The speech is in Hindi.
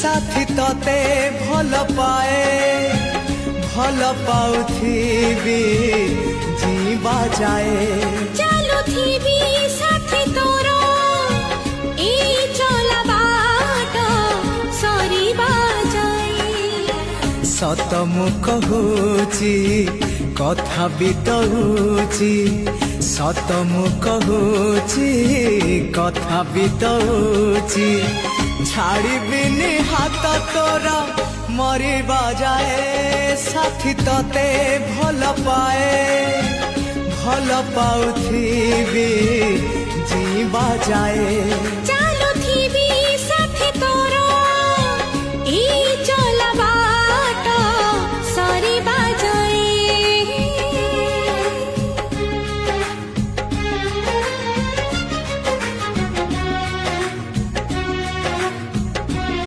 साथी तते भल पाए भल पाउथिबी जीवा जाए चालू थी साथी तोरो ए चला बाट सरीबा जाए सत मु कहूची कथा बितौची सत मु कहूची कथा बितौची छाड़िबिनी हाथ तोरा मरिबा जाए साथी तते भल पाए भल पाउथिबी जीवा जाए।